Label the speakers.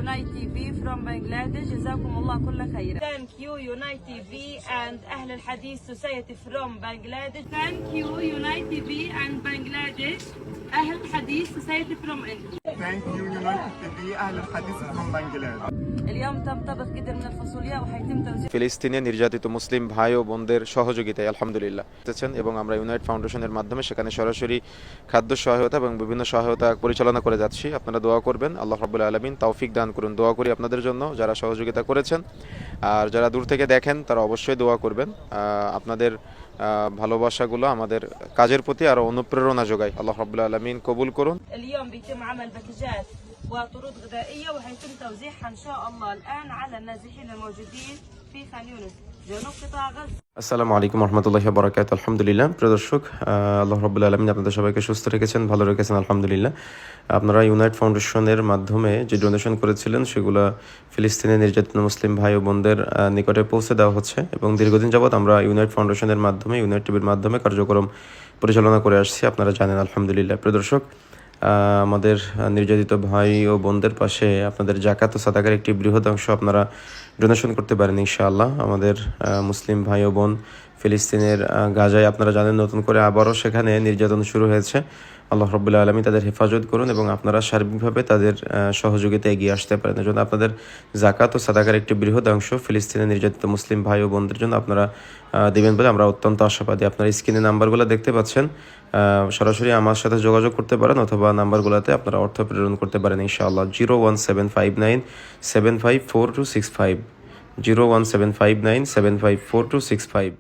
Speaker 1: Unite TV from Bangladesh. جزاكم الله كل خير. Thank you Unite TV and أهل الحديث Society from Bangladesh. Thank you Unite TV and Bangladesh. أهل الحديث Society from India.
Speaker 2: Thank you Unite TV أهل الحديث from Bangladesh.
Speaker 1: اليوم تم طبخ قدر من الفاصوليا وحيتم توزيع
Speaker 3: ফিলিস্তিনে নির্যাতিত মুসলিম ভাই ও বোনদের সহযোগিতায় আলহামদুলিল্লাহ এবং আমরা unite ফাউন্ডেশনের মাধ্যমে সেখানে সরাসরি খাদ্য সহায়তা এবং বিভিন্ন সহায়তা পরিচালনা করে যাচ্ছি। আপনারা দোয়া করবেন, আল্লাহ রাব্বুল আলামিন তৌফিক দান করুন। দোয়া করি আপনাদের জন্য যারা সহযোগিতা করেছেন, আর যারা দূর থেকে দেখেন তারা অবশ্যই দোয়া করবেন। আপনাদের ভালোবাসাগুলো আমাদের কাজের প্রতি আরো অনুপ্রেরণা যোগায়। আল্লাহ রাব্বুল আলামিন কবুল করুন।
Speaker 1: اليوم بيتم عمل باكجات وطرود غذائية وحيتم توزيعها إن شاء الله الآن على النازحين الموجودين في خان يونس جنوب قطاع غزة.
Speaker 3: আসসালামু আলাইকুম রহমতুল্লাহি ওয়া বারাকাতুহু। আলহামদুলিল্লাহ প্রিয় দর্শক, আল্লাহ রাব্বুল আলামিন আপনাদের সবাইকে সুস্থ রেখেছেন, ভালো রেখেছেন আলহামদুলিল্লাহ। আপনারা ইউনাইট ফাউন্ডেশনের মাধ্যমে যে ডোনেশন করেছিলেন সেগুলো ফিলিস্তিনে নির্যাতিত মুসলিম ভাই ও বোনদের নিকটে পৌঁছে দেওয়া হচ্ছে এবং দীর্ঘদিন যাবৎ আমরা ইউনাইট ফাউন্ডেশনের মাধ্যমে, ইউনাইট টিভির মাধ্যমে কার্যক্রম পরিচালনা করে আসছি, আপনারা জানেন আলহামদুলিল্লাহ। প্রিয় দর্শক, আমাদের নির্যাতিত ভাই ও বোনদের পাশে আপনাদের জাকাত ও সাদাকার একটি বৃহৎ অংশ আপনারা ডোনেশন করতে পারেন ইনশাআল্লাহ। আমাদের মুসলিম ভাই ও বোন ফিলিস্তিনের গাজায় আপনারা জানেন নতুন করে আবারও সেখানে নির্যাতন শুরু হয়েছে। আল্লাহ রাব্বুল আলামিন তাদের হেফাজত করুন এবং আপনারা সার্বিকভাবে তাদের সহযোগিতা এগিয়ে আসতে পারেন। এজন্য আপনাদের জাকাত ও সাদাকার একটি বৃহৎ অংশ ফিলিস্তিনে নির্যাতিত মুসলিম ভাই ও বোনদের জন্য আপনারা দিবেন বলে আমরা অত্যন্ত আশাবাদী। আপনারা স্ক্রিনে নাম্বারগুলো দেখতে পাচ্ছেন, সরাসরি আমার সাথে যোগাযোগ করতে পারেন অথবা নাম্বারগুলোতে আপনারা অর্থ প্রেরণ করতে পারেন ইনশাআল্লাহ। 01759754265 01759754265।